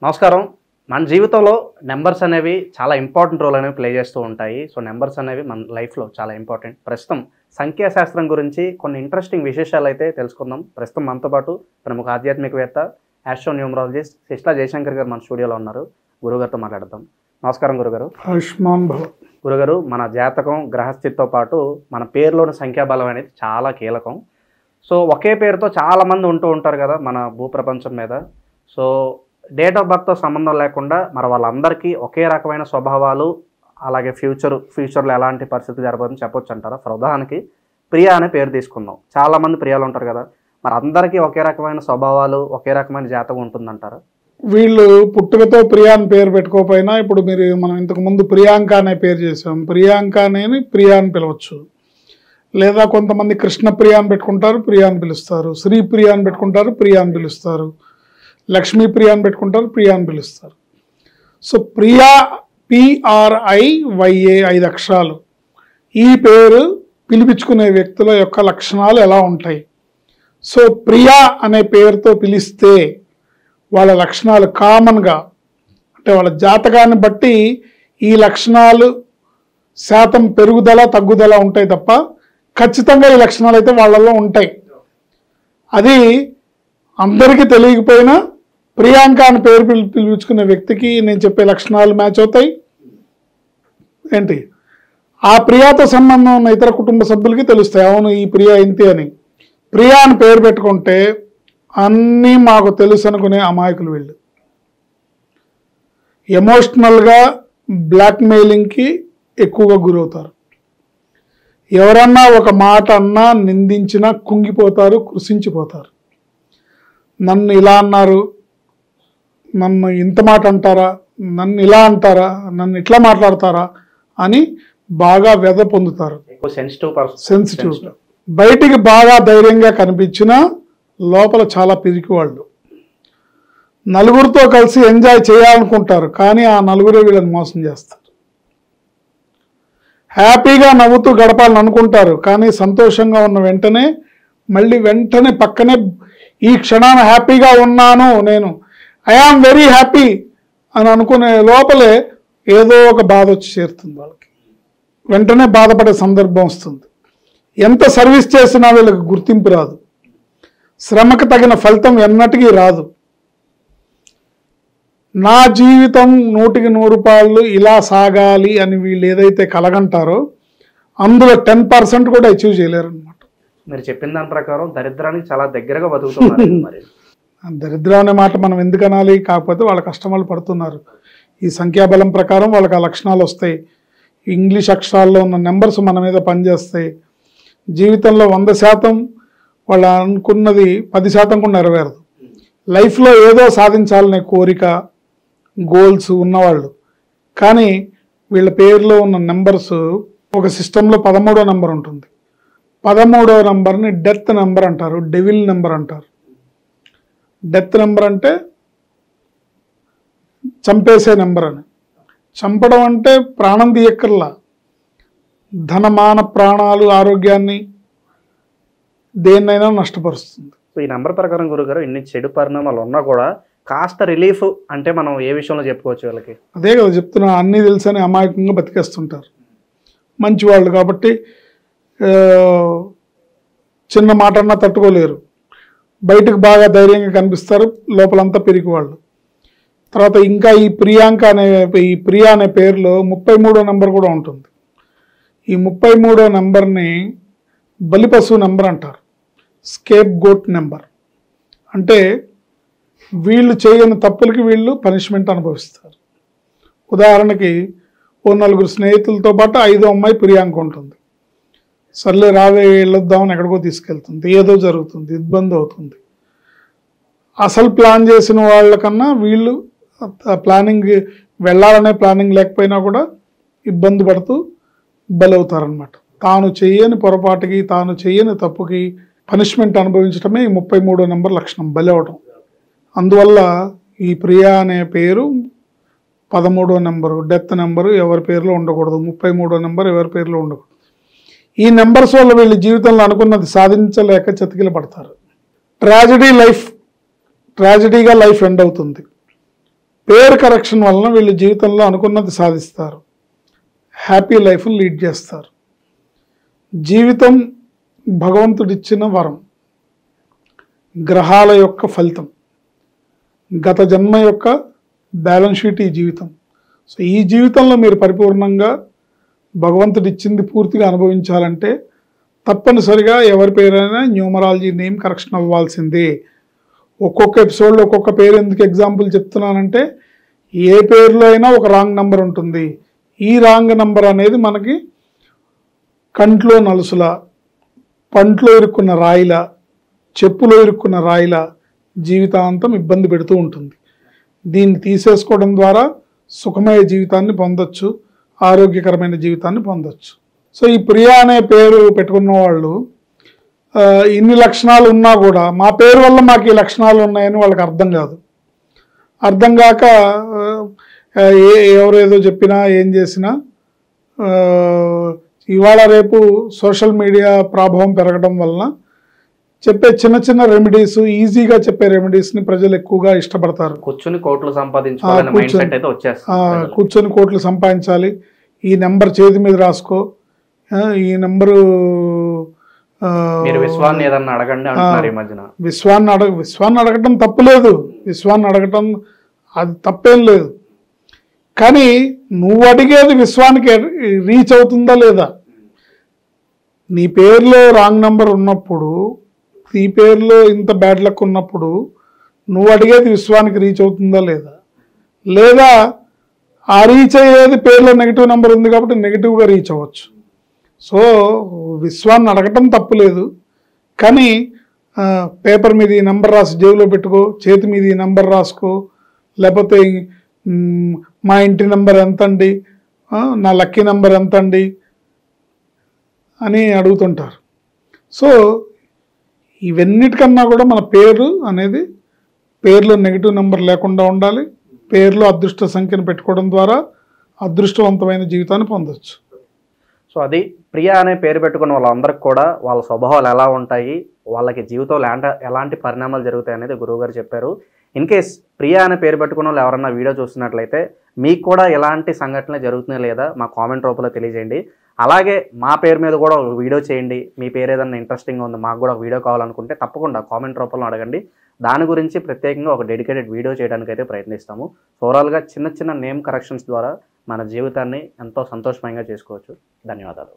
నమస్కారం. మన జీవితంలో నెంబర్స్ అనేవి చాలా ఇంపార్టెంట్ రోల్ అనేవి ప్లే చేస్తూ ఉంటాయి. సో నెంబర్స్ అనేవి మన లైఫ్లో చాలా ఇంపార్టెంట్. ప్రస్తుతం సంఖ్యాశాస్త్రం గురించి కొన్ని ఇంట్రెస్టింగ్ విశేషాలు అయితే తెలుసుకుందాం. ప్రస్తుతం మనతో పాటు ప్రముఖ ఆధ్యాత్మికవేత్త, ఆస్ట్రోన్యూమరాలజిస్ట్ సిస్లా జయశంకర్ గారు మన స్టూడియోలో ఉన్నారు. గురుగారితో మాట్లాడదాం. నమస్కారం గురుగారు. ఆయుష్మాన్ భవ. గురుగారు, మన జాతకం గ్రహస్థితితో పాటు మన పేరులోని సంఖ్యాబలం అనేది చాలా కీలకం. సో ఒకే పేరుతో చాలామంది ఉంటూ ఉంటారు కదా మన భూప్రపంచం మీద. సో డేట్ ఆఫ్ బర్త్తో సంబంధం లేకుండా మరి వాళ్ళందరికీ ఒకే రకమైన స్వభావాలు, అలాగే ఫ్యూచర్లో ఎలాంటి పరిస్థితి జరగబోతుందని చెప్పొచ్చు అంటారా? ఫర్ ఉదాహరణకి ప్రియా అనే పేరు తీసుకుందాం. చాలామంది ప్రియాలు ఉంటారు కదా, మరి అందరికీ ఒకే రకమైన స్వభావాలు, ఒకే రకమైన జాతకం ఉంటుందంటారా? వీళ్ళు పుట్టుకతో ప్రియా అని పేరు పెట్టుకోకపోయినా ఇప్పుడు మనం ఇంతకు ముందు ప్రియాంక అనే పేరు చేసాం. ప్రియాంక అనేది ప్రియా అని పిలవచ్చు. లేదా కొంతమంది కృష్ణ ప్రియా అని పెట్టుకుంటారు, ప్రియా అని పిలుస్తారు. శ్రీ ప్రియా అని పెట్టుకుంటారు, ప్రియా అని పిలుస్తారు. లక్ష్మీ ప్రియా అని పెట్టుకుంటారు, ప్రియా అని పిలుస్తారు. సో ప్రియా PRIYA 5 అక్షరాలు. ఈ పేరు పిలిపించుకునే వ్యక్తుల యొక్క లక్షణాలు ఎలా ఉంటాయి? సో ప్రియా అనే పేరుతో పిలిస్తే వాళ్ళ లక్షణాలు కామన్గా, అంటే వాళ్ళ జాతకాన్ని బట్టి ఈ లక్షణాలు శాతం పెరుగుదల తగ్గుదల ఉంటాయి తప్ప ఖచ్చితంగా ఈ లక్షణాలు అయితే వాళ్ళలో ఉంటాయి. అది అందరికీ తెలియకపోయినా ప్రియాంక అని పేరు పిలిపించుకునే వ్యక్తికి నేను చెప్పే లక్షణాలు మ్యాచ్ అవుతాయి. ఏంటి, ఆ ప్రియాతో సంబంధం ఉన్న ఇతర కుటుంబ సభ్యులకి తెలుస్తాయి, అవును ఈ ప్రియా ఇంతే అని. ప్రియా అని పేరు పెట్టుకుంటే అన్నీ మాకు తెలుసు అనుకునే అమాయకులు వీళ్ళు. ఎమోషనల్గా బ్లాక్మెయిలింగ్కి ఎక్కువగా గురవుతారు. ఎవరన్నా ఒక మాట అన్నా నిందించినా కుంగిపోతారు, కృషించిపోతారు. నన్ను ఇలా అన్నారు, నన్ను ఇంత మాట అంటారా, నన్ను ఇలా అంటారా, నన్ను ఇట్లా మాట్లాడతారా అని బాగా వ్యధ పొందుతారు. సెన్సిటివ్. బయటికి బాగా ధైర్యంగా కనిపించినా లోపల చాలా పిరికి వాళ్ళు. నలుగురితో కలిసి ఎంజాయ్ చేయాలనుకుంటారు, కానీ ఆ నలుగురే వీళ్ళని మోసం చేస్తారు. హ్యాపీగా నవ్వుతూ గడపాలని అనుకుంటారు, కానీ సంతోషంగా ఉన్న వెంటనే పక్కనే ఈ క్షణాన హ్యాపీగా ఉన్నాను, నేను ఐఆమ్ వెరీ హ్యాపీ అని అనుకునే లోపలే ఏదో ఒక బాధ వచ్చి చేరుతుంది వాళ్ళకి. వెంటనే బాధపడే సందర్భం వస్తుంది. ఎంత సర్వీస్ చేసినా వీళ్ళకి గుర్తింపు రాదు. శ్రమకు తగిన ఫలితం ఎన్నటికీ రాదు. నా జీవితం 100కి 100 రూపాయలు ఇలా సాగాలి అని వీళ్ళు ఏదైతే కలగంటారో అందులో 10% కూడా అచీవ్ చేయలేరు అనమాట. మీరు చెప్పిన దాని ప్రకారం దరిద్రానికి చాలా దగ్గరగా బతుకుతున్నారు. మరి దరిద్రం అనే మాట మనం ఎందుకు అనాలి? కాకపోతే వాళ్ళ కష్టమాలు పడుతున్నారు. ఈ సంఖ్యాబలం ప్రకారం వాళ్ళకి ఆ లక్షణాలు వస్తాయి. ఇంగ్లీష్ అక్షరాల్లో ఉన్న నెంబర్స్ మన మీద పనిచేస్తాయి. జీవితంలో 100% వాళ్ళు అనుకున్నది 10% కూడా నెరవేరదు. లైఫ్లో ఏదో సాధించాలనే కోరిక, గోల్స్ ఉన్నవాళ్ళు. కానీ వీళ్ళ పేరులో ఉన్న నెంబర్స్ ఒక సిస్టంలో 13వ నెంబర్ ఉంటుంది. 13వ నెంబర్ని డెత్ నెంబర్ అంటారు, డెవిల్ నెంబర్ అంటారు. డెత్ నెంబర్ అంటే చంపేసే నెంబర్ అని. చంపడం అంటే ప్రాణం తీయక్కర్లా, ధనమాన ప్రాణాలు, ఆరోగ్యాన్ని, దేన్నైనా నష్టపరుస్తుంది. సో ఈ నెంబర్ ప్రకారం గురుగారు ఇన్ని చెడు పరిణామాలు ఉన్నా కూడా కాస్త రిలీఫ్ అంటే మనం ఏ విషయంలో చెప్పుకోవచ్చు వీళ్ళకి? అదే కదా చెప్తున్నా, అన్నీ తెలుసని అమాయకంగా బతికేస్తుంటారు. మంచివాళ్ళు కాబట్టి చిన్న మాట అన్నా తట్టుకోలేరు. బయటకు బాగా ధైర్యంగా కనిపిస్తారు, లోపలంతా పిరికి వాళ్ళు. తర్వాత ఇంకా ఈ ప్రియా అనే పేరులో 33వ నెంబర్ కూడా ఉంటుంది. ఈ 33వ నెంబర్ని బలిపశువు నెంబర్ అంటారు, స్కేప్ గోట్ నెంబర్. అంటే వీళ్ళు చేయని తప్పులకి వీళ్ళు పనిష్మెంట్ అనుభవిస్తారు. ఉదాహరణకి ఓ 4 స్నేహితులతో పాటు 5వ అమ్మాయి ప్రియాంక ఉంటుంది. సర్లే రావే వెళ్ళొద్దామని ఎక్కడికో తీసుకెళ్తుంది, ఏదో జరుగుతుంది, ఇబ్బంది అవుతుంది. అసలు ప్లాన్ చేసిన వాళ్ళకన్నా వీళ్ళు ప్లానింగ్, వెళ్ళాలనే ప్లానింగ్ లేకపోయినా కూడా ఇబ్బంది పడుతూ బలవుతారనమాట. తాను చేయని పొరపాటుకి, తాను చేయని తప్పుకి పనిష్మెంట్ అనుభవించడమే ఈ 33వ నెంబర్ లక్షణం, బలవటం. అందువల్ల ఈ ప్రియా అనే పేరు 13వ నెంబరు, డెత్ నెంబరు ఎవరి పేరులో ఉండకూడదు, 33వ నెంబర్ ఎవరి పేరులో ఉండకూడదు. ఈ నెంబర్స్ వల్ల వీళ్ళ జీవితంలో అనుకున్నది సాధించలేక చతికిల పడతారు. ట్రాజడీగా లైఫ్ ఎండ్ అవుతుంది. పేరు కరెక్షన్ వలన వీళ్ళు జీవితంలో అనుకున్నది సాధిస్తారు, హ్యాపీ లైఫ్ని లీడ్ చేస్తారు. జీవితం భగవంతుడిచ్చిన వరం, గ్రహాల యొక్క ఫలితం, గత జన్మ యొక్క బ్యాలెన్స్ షీట్ ఈ జీవితం. సో ఈ జీవితంలో మీరు పరిపూర్ణంగా భగవంతుడు ఇచ్చింది పూర్తిగా అనుభవించాలంటే తప్పనిసరిగా ఎవరి పేరైనా న్యూమరాలజీ నేమ్ కరెక్షన్ అవ్వాల్సిందే. ఒక్కొక్క ఎపిసోడ్లో ఒక్కొక్క పేరు ఎందుకు ఎగ్జాంపుల్ చెప్తున్నానంటే, ఏ పేరులో అయినా ఒక రాంగ్ నెంబర్ ఉంటుంది. ఈ రాంగ్ నెంబర్ అనేది మనకి కంట్లో నలుసుల, పంట్లో ఇరుక్కున్న రాయిల, చెప్పులో ఇరుక్కున్న రాయిల జీవితాంతం ఇబ్బంది పెడుతూ ఉంటుంది. దీన్ని తీసేసుకోవడం ద్వారా సుఖమయ జీవితాన్ని పొందొచ్చు, ఆరోగ్యకరమైన జీవితాన్ని పొందొచ్చు. సో ఈ ప్రియా అనే పేరు పెట్టుకున్న వాళ్ళు ఇన్ని లక్షణాలు ఉన్నా కూడా మా పేరు వల్ల మాకు ఈ లక్షణాలు ఉన్నాయని వాళ్ళకి అర్థం కాదు. అర్థం కాక ఎవరేదో చెప్పినా ఏం చేసినా ఇవాళ రేపు సోషల్ మీడియా ప్రభావం పెరగడం వలన చెప్పే చిన్న చిన్న రెమెడీస్, ఈజీగా చెప్పే రెమెడీస్ని ప్రజలు ఎక్కువగా ఇష్టపడతారు. కూర్చొని కోట్లు సంపాదించాలి, కూర్చొని కోట్లు సంపాదించాలి, ఈ నెంబర్ చేతి మీద రాసుకో, ఈ నెంబరు విశ్వాన్ని ఏదన్నా అడగండి అంటున్నారు ఈ మధ్యన. విశ్వాన్ని అడగటం తప్పులేదు, విశ్వాన్ని అడగటం అది తప్పేం లేదు. కానీ నువ్వు అడిగేది విశ్వానికి రీచ్ అవుతుందా లేదా? నీ పేరులో రాంగ్ నెంబర్ ఉన్నప్పుడు, నీ పేరులో ఇంత బ్యాడ్ లక్ ఉన్నప్పుడు నువ్వు అడిగేది విశ్వానికి రీచ్ అవుతుందా లేదా? లేదా ఆ రీచ్ అయ్యేది పేరులో నెగిటివ్ నెంబర్ ఉంది కాబట్టి నెగిటివ్గా రీచ్ అవ్వచ్చు. సో విశ్వాన్ని అడగటం తప్పులేదు, కానీ పేపర్ మీద ఈ నెంబర్ రాసి జేబులో పెట్టుకో, చేతి మీద ఈ నెంబర్ రాసుకో, లేకపోతే మా ఇంటి నెంబర్ ఎంతండి, నా లక్కీ నెంబర్ ఎంతండి అని అడుగుతుంటారు. సో ఇవన్నిటికన్నా కూడా మన పేరు అనేది, పేరులో నెగిటివ్ నెంబర్ లేకుండా ఉండాలి. పేరులో అదృష్ట సంఖ్యను పెట్టుకోవడం ద్వారా అదృష్టవంతమైన జీవితాన్ని పొందొచ్చు. సో అది ప్రియా అనే పేరు పెట్టుకున్న వాళ్ళందరికీ కూడా వాళ్ళ స్వభావాలు ఎలా ఉంటాయి, వాళ్ళకి జీవితంలో ఎలాంటి పరిణామాలు జరుగుతాయి అనేది గురువుగారు చెప్పారు. ఇన్ కేస్ ప్రియా అనే పేరు పెట్టుకున్న వాళ్ళు ఎవరన్నా వీడియో చూస్తున్నట్లయితే మీకు కూడా ఎలాంటి సంఘటనలు జరుగుతున్నాయి లేదా మా కామెంట్ రూపంలో తెలియజేయండి. అలాగే మా పేరు మీద కూడా ఒక వీడియో చేయండి, మీ పేరు ఏదన్నా ఇంట్రెస్టింగ్గా ఉంది, మాకు కూడా ఒక వీడియో కావాలనుకుంటే తప్పకుండా కామెంట్ రూపంలో అడగండి. దాని గురించి ప్రత్యేకంగా ఒక డెడికేటెడ్ వీడియో చేయడానికి అయితే ప్రయత్నిస్తాము. ఓవరాల్గా చిన్న చిన్న నేమ్ కరెక్షన్స్ ద్వారా మన జీవితాన్ని ఎంతో సంతోషమయంగా చేసుకోవచ్చు. ధన్యవాదాలు.